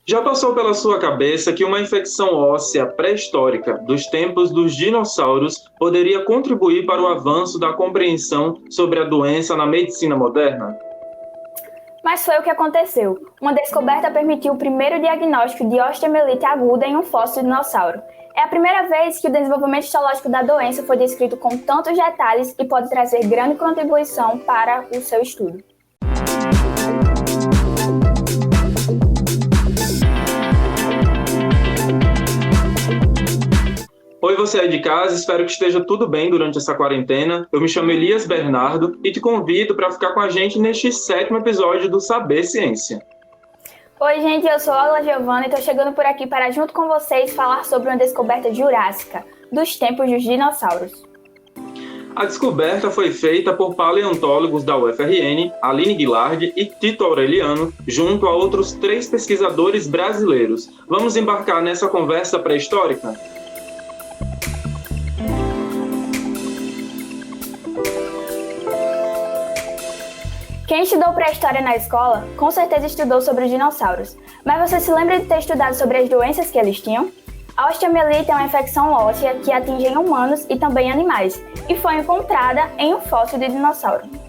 Já passou pela sua cabeça que uma infecção óssea pré-histórica dos tempos dos dinossauros poderia contribuir para o avanço da compreensão sobre a doença na medicina moderna? Mas foi o que aconteceu. Uma descoberta permitiu o primeiro diagnóstico de osteomielite aguda em um fóssil de dinossauro. É a primeira vez que o desenvolvimento histológico da doença foi descrito com tantos detalhes e pode trazer grande contribuição para o seu estudo. Oi, você aí de casa, espero que esteja tudo bem durante essa quarentena. Eu me chamo Elias Bernardo e te convido para ficar com a gente neste 7º episódio do Saber Ciência. Oi, gente, eu sou Olga Giovanna e estou chegando por aqui para, junto com vocês, falar sobre uma descoberta jurássica, dos tempos dos dinossauros. A descoberta foi feita por paleontólogos da UFRN, Aline Guilard e Tito Aureliano, junto a outros 3 pesquisadores brasileiros. Vamos embarcar nessa conversa pré-histórica? Quem estudou pré-história na escola, com certeza estudou sobre os dinossauros. Mas você se lembra de ter estudado sobre as doenças que eles tinham? A osteomielite é uma infecção óssea que atinge humanos e também animais, e foi encontrada em um fóssil de dinossauro.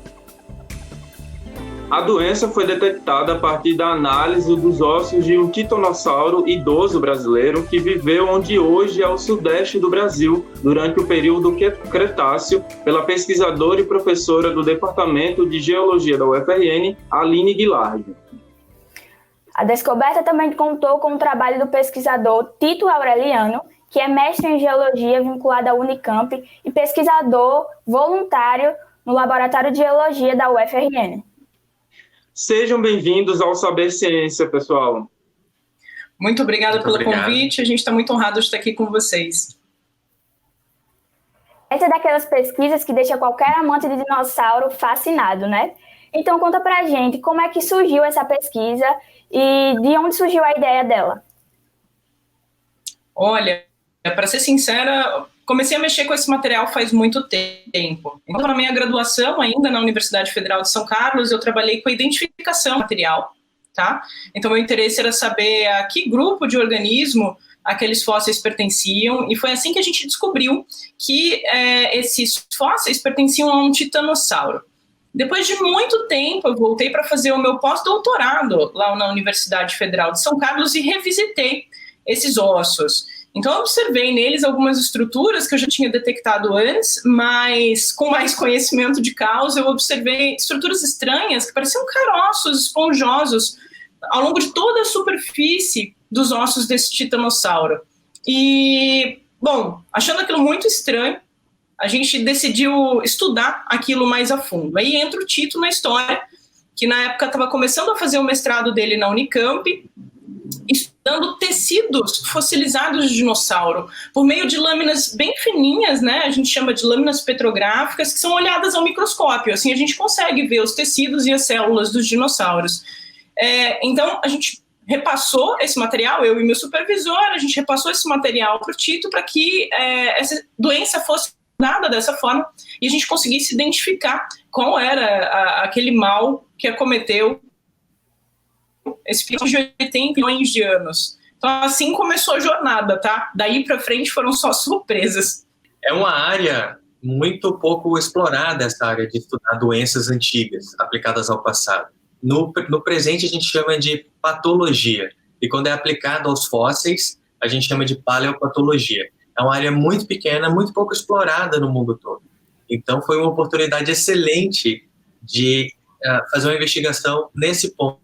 A doença foi detectada a partir da análise dos ossos de um titanossauro idoso brasileiro que viveu onde hoje é o sudeste do Brasil, durante o período Cretáceo, pela pesquisadora e professora do Departamento de Geologia da UFRN, Aline Guilard. A descoberta também contou com o trabalho do pesquisador Tito Aureliano, que é mestre em geologia vinculado à Unicamp e pesquisador voluntário no Laboratório de Geologia da UFRN. Sejam bem-vindos ao Saber Ciência, pessoal. Muito obrigada pelo convite, a gente está muito honrado de estar aqui com vocês. Essa é daquelas pesquisas que deixa qualquer amante de dinossauro fascinado, né? Então conta pra gente como é que surgiu essa pesquisa e de onde surgiu a ideia dela. Olha, para ser sincera, comecei a mexer com esse material faz muito tempo. Então, na minha graduação, ainda na Universidade Federal de São Carlos, eu trabalhei com a identificação do material, tá? Então, meu interesse era saber a que grupo de organismo aqueles fósseis pertenciam, e foi assim que a gente descobriu que esses fósseis pertenciam a um titanossauro. Depois de muito tempo, eu voltei para fazer o meu pós-doutorado lá na Universidade Federal de São Carlos e revisitei esses ossos. Então, eu observei neles algumas estruturas que eu já tinha detectado antes, mas com mais conhecimento de causa, eu observei estruturas estranhas que pareciam caroços esponjosos ao longo de toda a superfície dos ossos desse titanossauro. E, bom, achando aquilo muito estranho, a gente decidiu estudar aquilo mais a fundo. Aí entra o Tito na história, que na época estava começando a fazer o mestrado dele na Unicamp, estudando tecidos fossilizados de dinossauro, por meio de lâminas bem fininhas, né? A gente chama de lâminas petrográficas, que são olhadas ao microscópio. Assim, a gente consegue ver os tecidos e as células dos dinossauros. Então, a gente repassou esse material, eu e meu supervisor, a gente repassou esse material para o Tito para que essa doença fosse nada dessa forma, e a gente conseguisse identificar qual era aquele mal que acometeu esse período de 80 milhões de anos. Então, assim começou a jornada, tá? Daí para frente foram só surpresas. É uma área muito pouco explorada, essa área de estudar doenças antigas aplicadas ao passado. No presente, a gente chama de patologia, e quando é aplicado aos fósseis, a gente chama de paleopatologia. É uma área muito pequena, muito pouco explorada no mundo todo. Então, foi uma oportunidade excelente de fazer uma investigação nesse ponto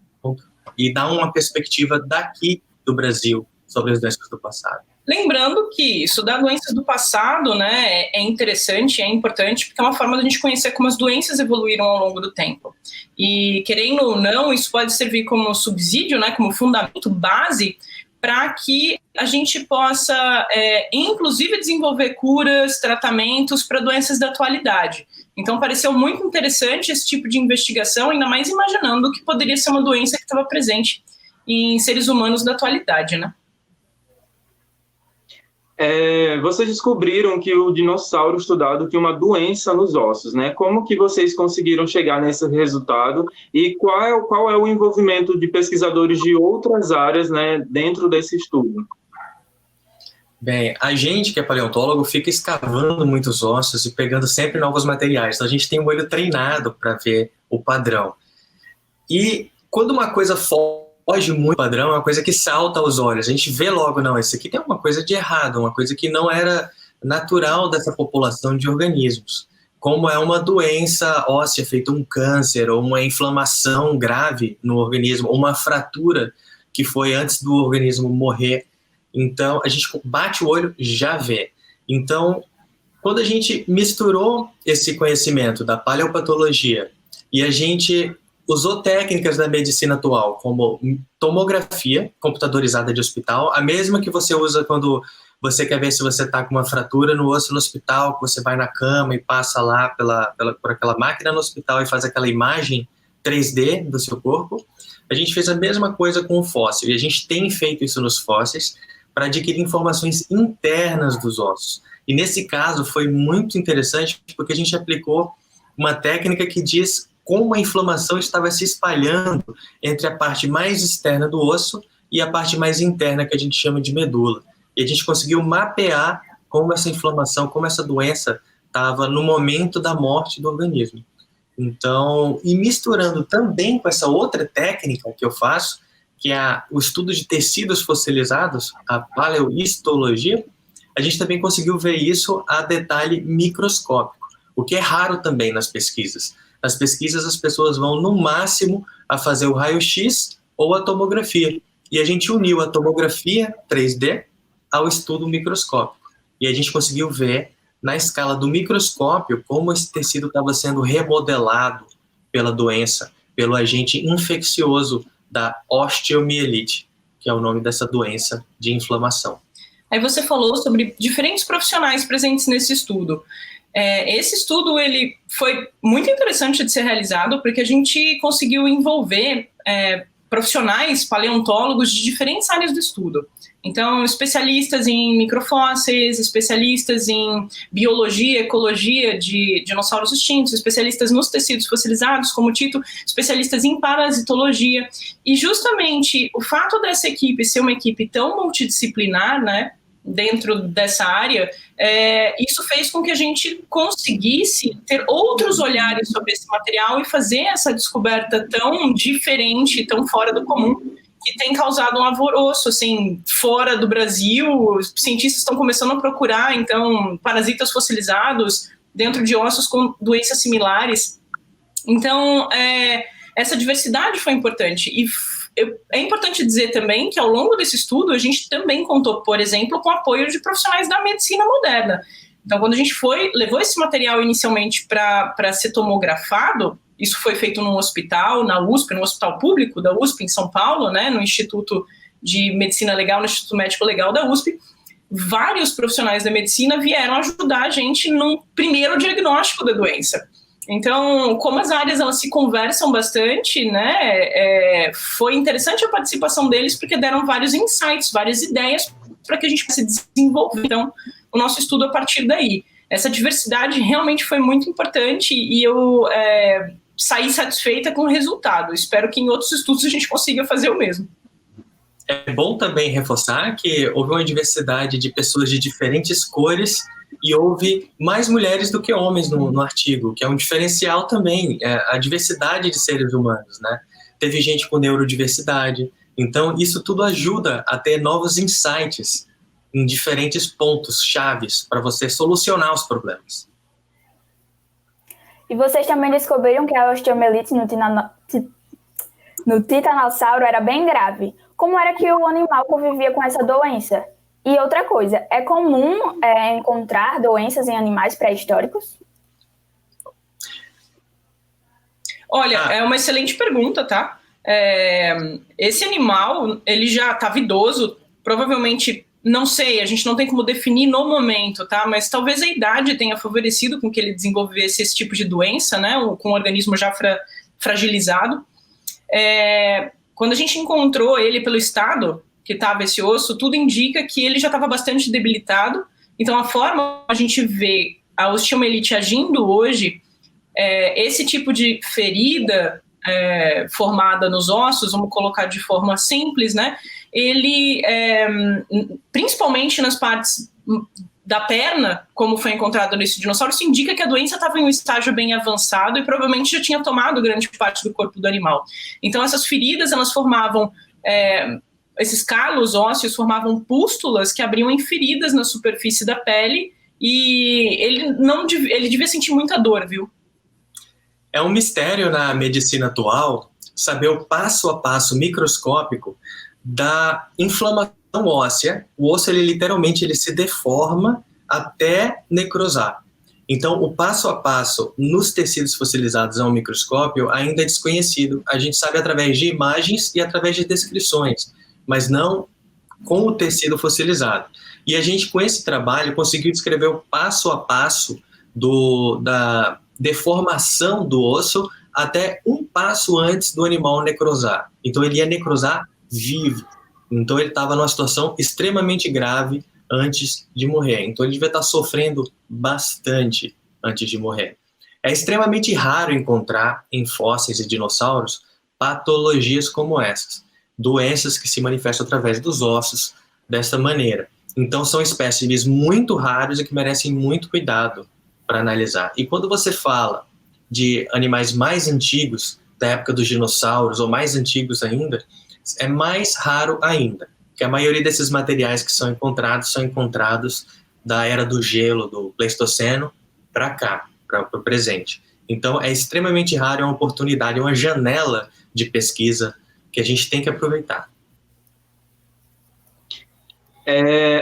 e dar uma perspectiva daqui do Brasil sobre as doenças do passado. Lembrando que estudar doenças do passado, né, é interessante, é importante, porque é uma forma de a gente conhecer como as doenças evoluíram ao longo do tempo. E, querendo ou não, isso pode servir como subsídio, né, como fundamento, base, para que a gente possa, inclusive, desenvolver curas, tratamentos para doenças da atualidade. Então, pareceu muito interessante esse tipo de investigação, ainda mais imaginando que poderia ser uma doença que estava presente em seres humanos da atualidade, né? Vocês descobriram que o dinossauro estudado tinha uma doença nos ossos, né? Como que vocês conseguiram chegar nesse resultado e qual é o envolvimento de pesquisadores de outras áreas, né, dentro desse estudo? Bem, a gente que é paleontólogo fica escavando muitos ossos e pegando sempre novos materiais, então a gente tem o olho treinado para ver o padrão. E quando uma coisa foge muito do padrão, é uma coisa que salta aos olhos. A gente vê logo, não, isso aqui tem uma coisa de errado, uma coisa que não era natural dessa população de organismos. Como é uma doença óssea, feita um câncer, ou uma inflamação grave no organismo, ou uma fratura que foi antes do organismo morrer. Então, a gente bate o olho, já vê. Então, quando a gente misturou esse conhecimento da paleopatologia e a gente usou técnicas da medicina atual, como tomografia computadorizada de hospital, a mesma que você usa quando você quer ver se você está com uma fratura no osso no hospital, que você vai na cama e passa lá por aquela máquina no hospital e faz aquela imagem 3D do seu corpo. A gente fez a mesma coisa com o fóssil, e a gente tem feito isso nos fósseis para adquirir informações internas dos ossos. E nesse caso foi muito interessante porque a gente aplicou uma técnica que diz como a inflamação estava se espalhando entre a parte mais externa do osso e a parte mais interna, que a gente chama de medula. E a gente conseguiu mapear como essa inflamação, como essa doença estava no momento da morte do organismo. Então, e misturando também com essa outra técnica que eu faço, que é o estudo de tecidos fossilizados, a paleohistologia, a gente também conseguiu ver isso a detalhe microscópico, o que é raro também nas pesquisas. Nas pesquisas, as pessoas vão, no máximo, a fazer o raio-x ou a tomografia. E a gente uniu a tomografia 3D ao estudo microscópico. E a gente conseguiu ver, na escala do microscópio, como esse tecido estava sendo remodelado pela doença, pelo agente infeccioso da osteomielite, que é o nome dessa doença de inflamação. Aí você falou sobre diferentes profissionais presentes nesse estudo. Esse estudo ele foi muito interessante de ser realizado porque a gente conseguiu envolver profissionais paleontólogos de diferentes áreas do estudo. Então, especialistas em microfósseis, especialistas em biologia, ecologia de dinossauros extintos, especialistas nos tecidos fossilizados, como o Tito, especialistas em parasitologia. E justamente o fato dessa equipe ser uma equipe tão multidisciplinar, né, dentro dessa área, isso fez com que a gente conseguisse ter outros olhares sobre esse material e fazer essa descoberta tão diferente, tão fora do comum, que tem causado um alvoroço, assim, fora do Brasil. Os cientistas estão começando a procurar, então, parasitas fossilizados dentro de ossos com doenças similares. Então, essa diversidade foi importante. E é importante dizer também que, ao longo desse estudo, a gente também contou, por exemplo, com o apoio de profissionais da medicina moderna. Então, quando a gente levou esse material inicialmente para ser tomografado, isso foi feito num hospital, na USP, no hospital público da USP, em São Paulo, né, no Instituto de Medicina Legal, no Instituto Médico Legal da USP. Vários profissionais da medicina vieram ajudar a gente no primeiro diagnóstico da doença. Então, como as áreas elas se conversam bastante, né, foi interessante a participação deles porque deram vários insights, várias ideias para que a gente possa desenvolver, então, o nosso estudo a partir daí. Essa diversidade realmente foi muito importante e eu saí satisfeita com o resultado. Espero que em outros estudos a gente consiga fazer o mesmo. É bom também reforçar que houve uma diversidade de pessoas de diferentes cores e houve mais mulheres do que homens no artigo, que é um diferencial também, a diversidade de seres humanos, né? Teve gente com neurodiversidade, então isso tudo ajuda a ter novos insights em diferentes pontos chaves para você solucionar os problemas. E vocês também descobriram que a osteomielite no titanossauro era bem grave. Como era que o animal convivia com essa doença? E outra coisa, é comum encontrar doenças em animais pré-históricos? Olha, é uma excelente pergunta, tá? Esse animal, ele já estava idoso, provavelmente, não sei, a gente não tem como definir no momento, tá? Mas talvez a idade tenha favorecido com que ele desenvolvesse esse tipo de doença, né? Com o organismo já fragilizado. Quando a gente encontrou ele pelo estado, que estava esse osso, tudo indica que ele já estava bastante debilitado. Então, a forma a gente vê a osteomielite agindo hoje, esse tipo de ferida formada nos ossos, vamos colocar de forma simples, né? Ele, principalmente nas partes da perna, como foi encontrado nesse dinossauro, isso indica que a doença estava em um estágio bem avançado e provavelmente já tinha tomado grande parte do corpo do animal. Então, essas feridas, elas formavam... esses calos ósseos formavam pústulas que abriam em feridas na superfície da pele e ele devia sentir muita dor, viu? É um mistério na medicina atual saber o passo a passo microscópico da inflamação óssea. O osso, ele literalmente se deforma até necrosar. Então, o passo a passo nos tecidos fossilizados ao microscópio ainda é desconhecido. A gente sabe através de imagens e através de descrições, mas não com o tecido fossilizado. E a gente, com esse trabalho, conseguiu descrever o passo a passo da deformação do osso até um passo antes do animal necrosar. Então, ele ia necrosar vivo. Então, ele estava numa situação extremamente grave antes de morrer. Então, ele devia estar sofrendo bastante antes de morrer. É extremamente raro encontrar em fósseis de dinossauros patologias como essas. Doenças que se manifestam através dos ossos dessa maneira. Então, são espécimes muito raros e que merecem muito cuidado para analisar. E quando você fala de animais mais antigos, da época dos dinossauros, ou mais antigos ainda, é mais raro ainda, porque a maioria desses materiais que são encontrados da era do gelo, do Pleistoceno, para cá, para o presente. Então, é extremamente raro, é uma oportunidade, é uma janela de pesquisa que a gente tem que aproveitar.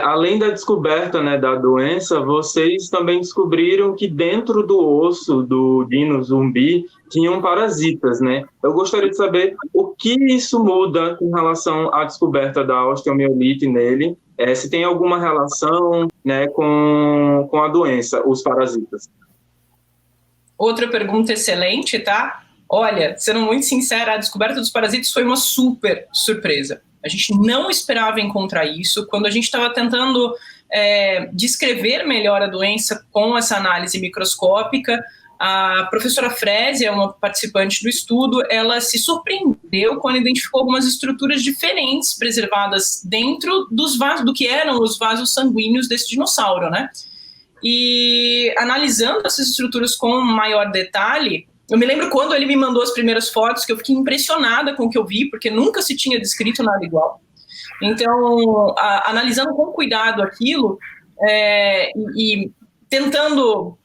Além da descoberta, né, da doença, vocês também descobriram que dentro do osso do dino zumbi tinham parasitas, né? Eu gostaria de saber o que isso muda com relação à descoberta da osteomielite nele, se tem alguma relação, né, com a doença, os parasitas. Outra pergunta excelente, tá? Olha, sendo muito sincera, a descoberta dos parasitas foi uma super surpresa. A gente não esperava encontrar isso. Quando a gente estava tentando descrever melhor a doença com essa análise microscópica, a professora Frésia, uma participante do estudo, ela se surpreendeu quando identificou algumas estruturas diferentes preservadas dentro dos vasos, do que eram os vasos sanguíneos desse dinossauro, né? E analisando essas estruturas com maior detalhe, eu me lembro quando ele me mandou as primeiras fotos, que eu fiquei impressionada com o que eu vi, porque nunca se tinha descrito nada igual. Então, analisando com cuidado aquilo e tentando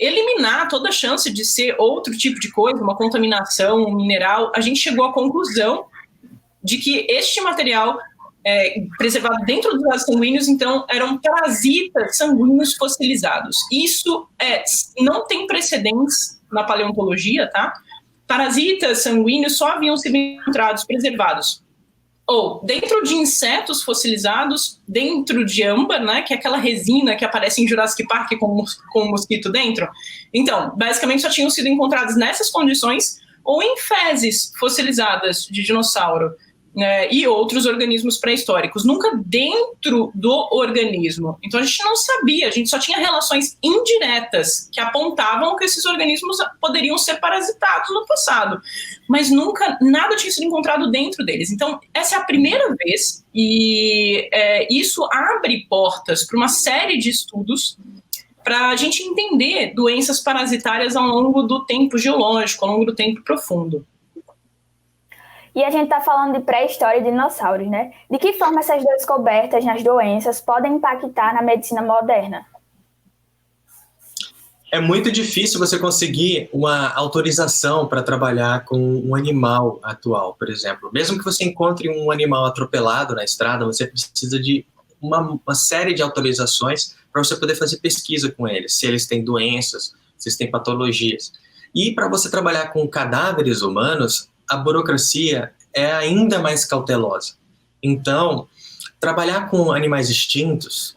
eliminar toda a chance de ser outro tipo de coisa, uma contaminação, um mineral, a gente chegou à conclusão de que este material preservado dentro dos vasos sanguíneos, então, eram parasitas sanguíneos fossilizados. Isso não tem precedentes na paleontologia, tá? Parasitas sanguíneos só haviam sido encontrados, preservados, ou dentro de insetos fossilizados, dentro de âmbar, né, que é aquela resina que aparece em Jurassic Park com um mosquito dentro. Então, basicamente só tinham sido encontrados nessas condições, ou em fezes fossilizadas de dinossauro, e outros organismos pré-históricos, nunca dentro do organismo. Então a gente não sabia, a gente só tinha relações indiretas que apontavam que esses organismos poderiam ser parasitados no passado, mas nunca nada tinha sido encontrado dentro deles. Então essa é a primeira vez e isso abre portas para uma série de estudos para a gente entender doenças parasitárias ao longo do tempo geológico, ao longo do tempo profundo. E a gente está falando de pré-história e dinossauros, né? De que forma essas descobertas nas doenças podem impactar na medicina moderna? É muito difícil você conseguir uma autorização para trabalhar com um animal atual, por exemplo. Mesmo que você encontre um animal atropelado na estrada, você precisa de uma série de autorizações para você poder fazer pesquisa com eles, se eles têm doenças, se eles têm patologias. E para você trabalhar com cadáveres humanos, a burocracia é ainda mais cautelosa. Então, trabalhar com animais extintos,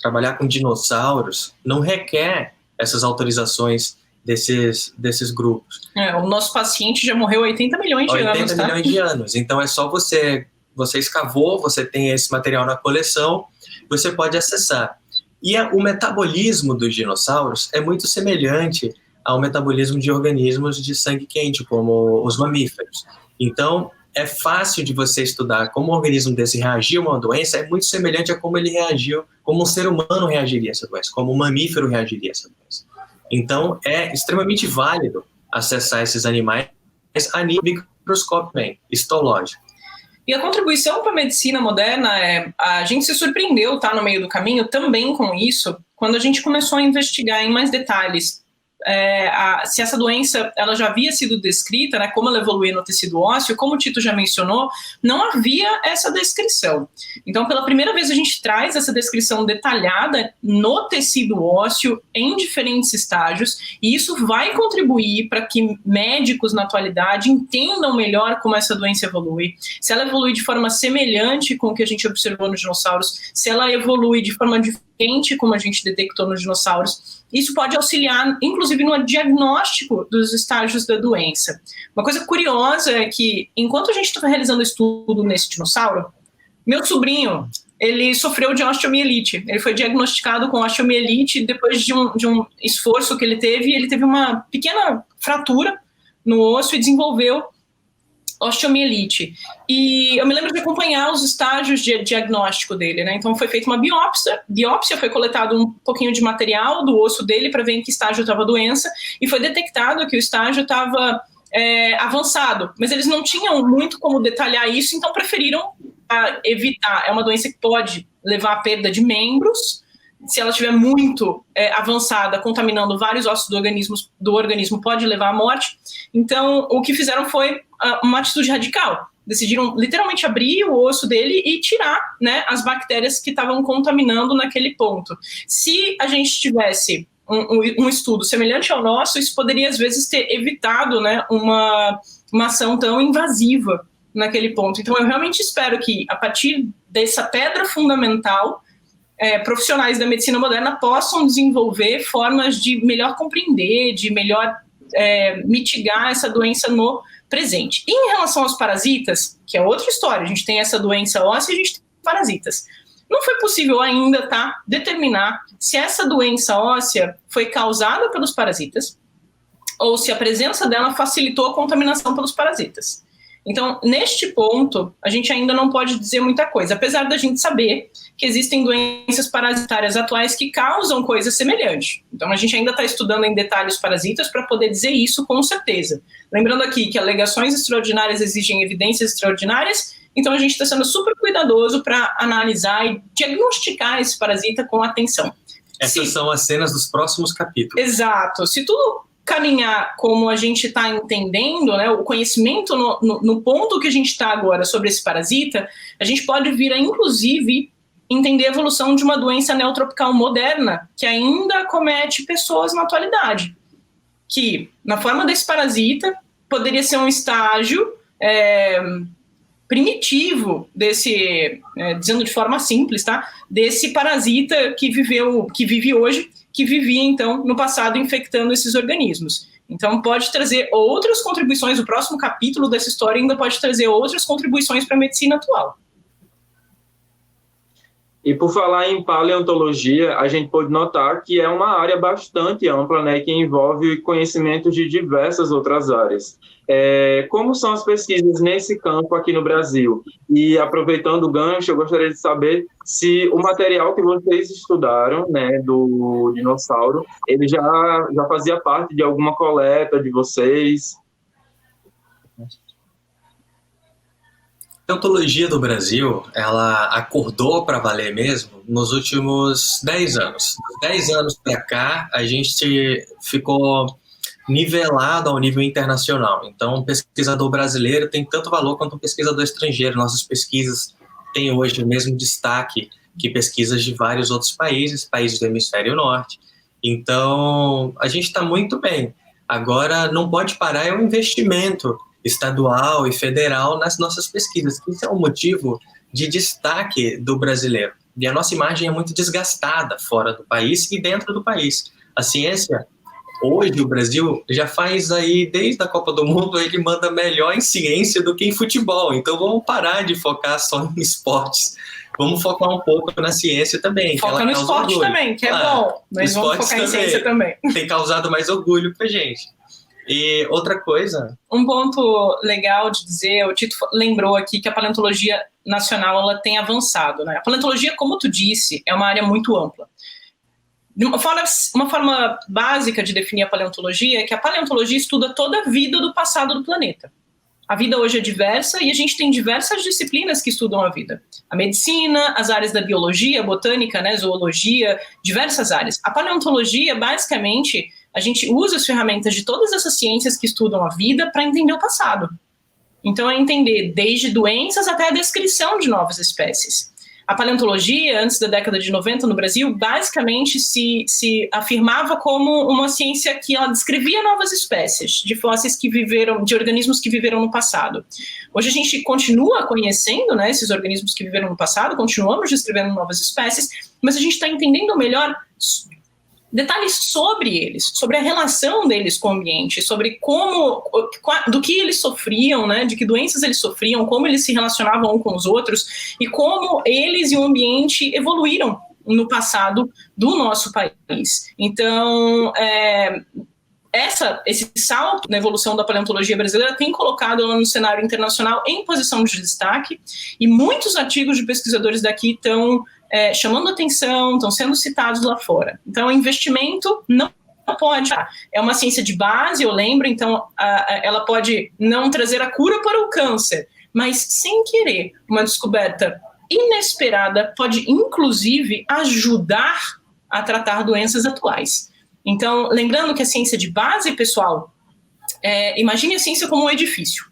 trabalhar com dinossauros, não requer essas autorizações desses grupos. O nosso paciente já morreu há 80 milhões de anos, 80 milhões de anos. Então, é só você você escavou, você tem esse material na coleção, você pode acessar. E o metabolismo dos dinossauros é muito semelhante ao metabolismo de organismos de sangue quente, como os mamíferos. Então, é fácil de você estudar como um organismo desse reagiu a uma doença, é muito semelhante a como ele reagiu, como um ser humano reagiria a essa doença, como um mamífero reagiria a essa doença. Então, é extremamente válido acessar esses animais a nível microscópio histológico. E a contribuição para a medicina moderna, a gente se surpreendeu, tá, no meio do caminho também com isso, quando a gente começou a investigar em mais detalhes se essa doença ela já havia sido descrita, né, como ela evoluía no tecido ósseo. Como o Tito já mencionou, não havia essa descrição. Então, pela primeira vez, a gente traz essa descrição detalhada no tecido ósseo em diferentes estágios, e isso vai contribuir para que médicos na atualidade entendam melhor como essa doença evolui, se ela evolui de forma semelhante com o que a gente observou nos dinossauros, se ela evolui de forma diferente como a gente detectou nos dinossauros. Isso pode auxiliar, inclusive, no diagnóstico dos estágios da doença. Uma coisa curiosa é que, enquanto a gente estava realizando estudo nesse dinossauro, meu sobrinho, ele sofreu de osteomielite. Ele foi diagnosticado com osteomielite depois de um esforço que ele teve uma pequena fratura no osso e desenvolveu osteomielite. E eu me lembro de acompanhar os estágios de diagnóstico dele, né? Então foi feita uma biópsia, foi coletado um pouquinho de material do osso dele para ver em que estágio estava a doença, e foi detectado que o estágio estava avançado, mas eles não tinham muito como detalhar isso, então preferiram evitar. É uma doença que pode levar à perda de membros, se ela estiver muito avançada, contaminando vários ossos do organismo, pode levar à morte. Então, o que fizeram foi uma atitude radical. Decidiram literalmente abrir o osso dele e tirar, né, as bactérias que estavam contaminando naquele ponto. Se a gente tivesse um estudo semelhante ao nosso, isso poderia, às vezes, ter evitado, né, uma ação tão invasiva naquele ponto. Então, eu realmente espero que, a partir dessa pedra fundamental, profissionais da medicina moderna possam desenvolver formas de melhor compreender, de melhor mitigar essa doença no presente. E em relação aos parasitas, que é outra história, a gente tem essa doença óssea e a gente tem parasitas. Não foi possível ainda determinar se essa doença óssea foi causada pelos parasitas ou se a presença dela facilitou a contaminação pelos parasitas. Então, neste ponto, a gente ainda não pode dizer muita coisa, apesar da gente saber que existem doenças parasitárias atuais que causam coisas semelhantes. Então, a gente ainda está estudando em detalhes os parasitas para poder dizer isso com certeza. Lembrando aqui que alegações extraordinárias exigem evidências extraordinárias, então a gente está sendo super cuidadoso para analisar e diagnosticar esse parasita com atenção. Essas são as cenas dos próximos capítulos. Exato. Se tudo caminhar como a gente está entendendo, né, o conhecimento no ponto que a gente está agora sobre esse parasita, a gente pode vir a, inclusive, entender a evolução de uma doença neotropical moderna que ainda acomete pessoas na atualidade, que, na forma desse parasita, poderia ser um estágio primitivo desse, dizendo de forma simples, tá, desse parasita que vive hoje, que vivia, então, no passado, infectando esses organismos. Então, pode trazer outras contribuições, o próximo capítulo dessa história ainda pode trazer outras contribuições para a medicina atual. E por falar em paleontologia, a gente pode notar que é uma área bastante ampla, né, que envolve conhecimentos de diversas outras áreas. Como são as pesquisas nesse campo aqui no Brasil? E aproveitando o gancho, eu gostaria de saber se o material que vocês estudaram, né, do dinossauro, ele já fazia parte de alguma coleta de vocês? A paleontologia do Brasil, ela acordou para valer mesmo nos últimos 10 anos. 10 anos para cá, a gente ficou nivelado ao nível internacional. Então, um pesquisador brasileiro tem tanto valor quanto um pesquisador estrangeiro. Nossas pesquisas têm hoje o mesmo destaque que pesquisas de vários outros países do hemisfério norte. Então, a gente está muito bem. Agora, não pode parar, é um investimento estadual e federal nas nossas pesquisas. Isso é um motivo de destaque do brasileiro. E a nossa imagem é muito desgastada fora do país e dentro do país. A ciência, Hoje o Brasil já faz aí, desde a Copa do Mundo, ele manda melhor em ciência do que em futebol. Então vamos parar de focar só em esportes. Vamos focar um pouco na ciência também. Foca no esporte orgulho. Também, que é bom. Mas vamos focar em ciência também. Tem causado mais orgulho pra gente. E outra coisa... Um ponto legal de dizer, o Tito lembrou aqui que a paleontologia nacional ela tem avançado, né? A paleontologia, como tu disse, é uma área muito ampla. Uma forma básica de definir a paleontologia é que a paleontologia estuda toda a vida do passado do planeta. A vida hoje é diversa e a gente tem diversas disciplinas que estudam a vida. A medicina, as áreas da biologia, botânica, né, zoologia, diversas áreas. A paleontologia, basicamente, a gente usa as ferramentas de todas essas ciências que estudam a vida para entender o passado. Então, é entender desde doenças até a descrição de novas espécies. A paleontologia, antes da década de 90 no Brasil, basicamente se afirmava como uma ciência que ela descrevia novas espécies de fósseis que viveram, de organismos que viveram no passado. Hoje a gente continua conhecendo, né, esses organismos que viveram no passado, continuamos descrevendo novas espécies, mas a gente está entendendo melhor detalhes sobre eles, sobre a relação deles com o ambiente, sobre do que eles sofriam, né, de que doenças eles sofriam, como eles se relacionavam uns com os outros e como eles e o ambiente evoluíram no passado do nosso país. Então, esse salto na evolução da paleontologia brasileira tem colocado ela no cenário internacional em posição de destaque e muitos artigos de pesquisadores daqui estão chamando atenção, estão sendo citados lá fora. Então, o investimento não pode... É uma ciência de base, eu lembro, então ela pode não trazer a cura para o câncer, mas, sem querer, uma descoberta inesperada pode, inclusive, ajudar a tratar doenças atuais. Então, lembrando que a ciência de base, pessoal, imagine a ciência como um edifício.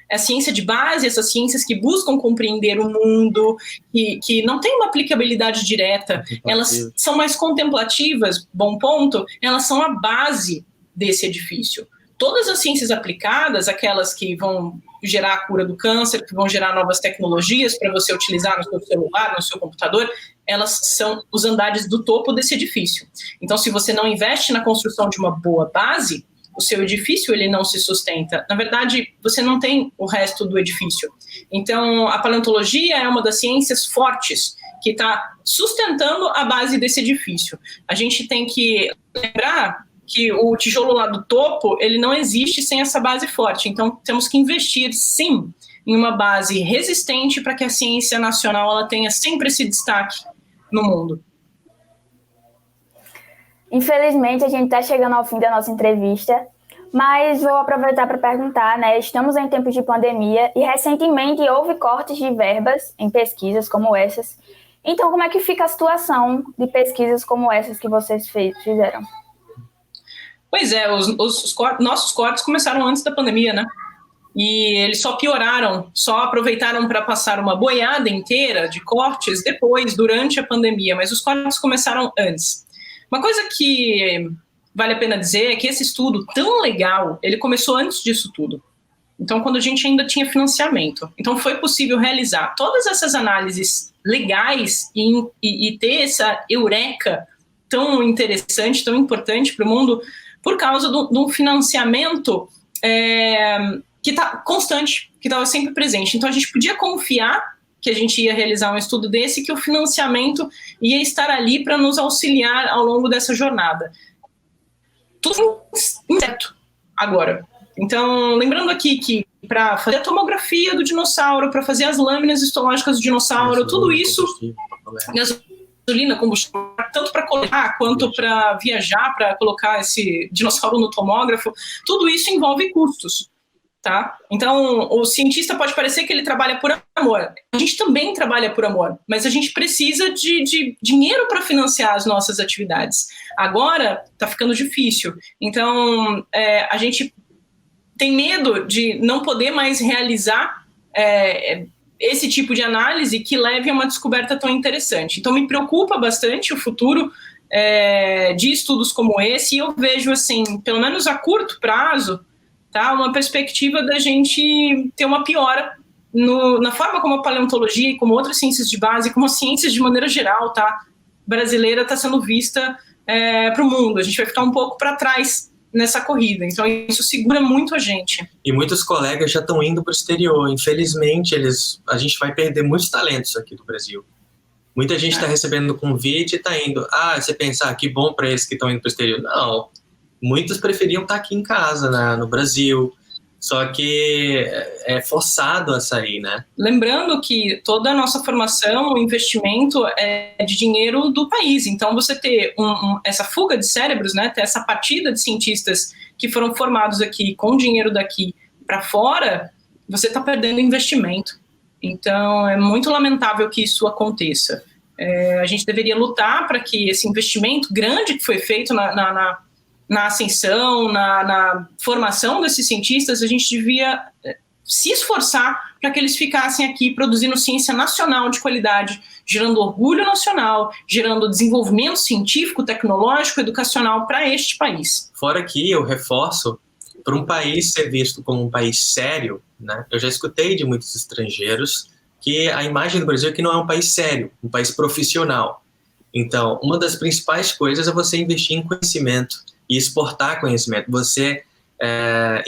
A ciência de base, essas ciências que buscam compreender o mundo, que não tem uma aplicabilidade direta, elas são mais contemplativas, bom ponto, elas são a base desse edifício. Todas as ciências aplicadas, aquelas que vão gerar a cura do câncer, que vão gerar novas tecnologias para você utilizar no seu celular, no seu computador, elas são os andares do topo desse edifício. Então, se você não investe na construção de uma boa base, o seu edifício ele não se sustenta. Na verdade, você não tem o resto do edifício. Então, a paleontologia é uma das ciências fortes que está sustentando a base desse edifício. A gente tem que lembrar que o tijolo lá do topo, ele não existe sem essa base forte. Então, temos que investir, sim, em uma base resistente para que a ciência nacional ela tenha sempre esse destaque no mundo. Infelizmente, a gente está chegando ao fim da nossa entrevista, mas vou aproveitar para perguntar, né? Estamos em tempos de pandemia e recentemente houve cortes de verbas em pesquisas como essas. Então, como é que fica a situação de pesquisas como essas que vocês fizeram? Pois é, nossos cortes começaram antes da pandemia, né? E eles só pioraram, só aproveitaram para passar uma boiada inteira de cortes depois, durante a pandemia, mas os cortes começaram antes. Uma coisa que vale a pena dizer é que esse estudo tão legal, ele começou antes disso tudo. Então, quando a gente ainda tinha financiamento. Então, foi possível realizar todas essas análises legais e ter essa eureka tão interessante, tão importante para o mundo, por causa de um financiamento que está constante, que estava sempre presente. Então, a gente podia confiar que a gente ia realizar um estudo desse, que o financiamento ia estar ali para nos auxiliar ao longo dessa jornada. Tudo incerto agora. Então, lembrando aqui que para fazer a tomografia do dinossauro, para fazer as lâminas histológicas do dinossauro, tudo isso, gasolina, combustível, tanto para coletar quanto para viajar, para colocar esse dinossauro no tomógrafo, tudo isso envolve custos. Tá? Então, o cientista pode parecer que ele trabalha por amor. A gente também trabalha por amor, mas a gente precisa de dinheiro para financiar as nossas atividades. Agora, está ficando difícil. Então, a gente tem medo de não poder mais realizar esse tipo de análise que leve a uma descoberta tão interessante. Então, me preocupa bastante o futuro de estudos como esse, e eu vejo, assim, pelo menos a curto prazo, tá, uma perspectiva da gente ter uma piora na forma como a paleontologia e como outras ciências de base, como as ciências de maneira geral, tá, brasileira, está sendo vista para o mundo. A gente vai ficar um pouco para trás nessa corrida. Então, isso segura muito a gente. E muitos colegas já estão indo para o exterior. Infelizmente, a gente vai perder muitos talentos aqui do Brasil. Muita gente está recebendo convite e está indo. Você pensa, que bom para eles que estão indo para o exterior. Não, muitos preferiam estar aqui em casa, no Brasil. Só que é forçado a sair, né? Lembrando que toda a nossa formação, o investimento é de dinheiro do país. Então, você ter essa fuga de cérebros, né? Ter essa partida de cientistas que foram formados aqui com dinheiro daqui para fora, você está perdendo investimento. Então, é muito lamentável que isso aconteça. A gente deveria lutar para que esse investimento grande que foi feito na ascensão, na formação desses cientistas, a gente devia se esforçar para que eles ficassem aqui produzindo ciência nacional de qualidade, gerando orgulho nacional, gerando desenvolvimento científico, tecnológico, educacional para este país. Fora que eu reforço, para um país ser visto como um país sério, né? Eu já escutei de muitos estrangeiros que a imagem do Brasil é que não é um país sério, um país profissional. Então, uma das principais coisas é você investir em conhecimento e exportar conhecimento. Você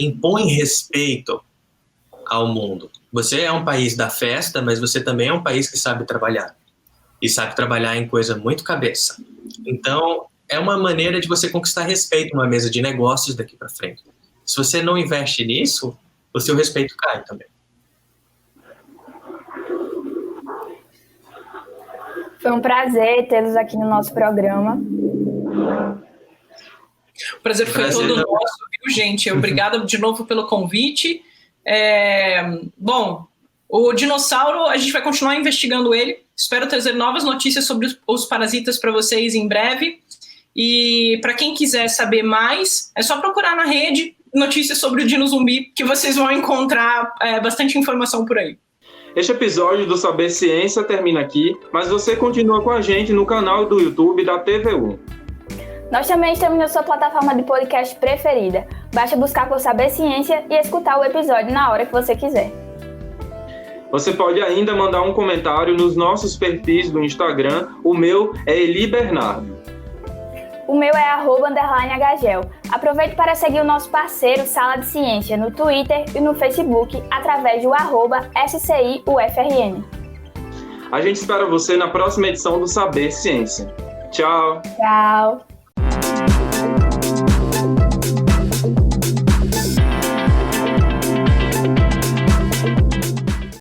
impõe respeito ao mundo. Você é um país da festa, mas você também é um país que sabe trabalhar. E sabe trabalhar em coisa muito cabeça. Então, é uma maneira de você conquistar respeito numa mesa de negócios daqui para frente. Se você não investe nisso, o seu respeito cai também. Foi um prazer tê-los aqui no nosso programa. O prazer foi todo nosso, viu, gente? Obrigada de novo pelo convite. Bom, o dinossauro, a gente vai continuar investigando ele. Espero trazer novas notícias sobre os parasitas para vocês em breve. E para quem quiser saber mais, é só procurar na rede notícias sobre o Dino Zumbi, que vocês vão encontrar bastante informação por aí. Este episódio do Saber Ciência termina aqui, mas você continua com a gente no canal do YouTube da TV1. Nós também estamos na sua plataforma de podcast preferida. Basta buscar por Saber Ciência e escutar o episódio na hora que você quiser. Você pode ainda mandar um comentário nos nossos perfis do Instagram. O meu é Eli Bernardo. O meu é @_Agagel. Aproveite para seguir o nosso parceiro Sala de Ciência no Twitter e no Facebook através do @SCIUFRN. A gente espera você na próxima edição do Saber Ciência. Tchau! Tchau!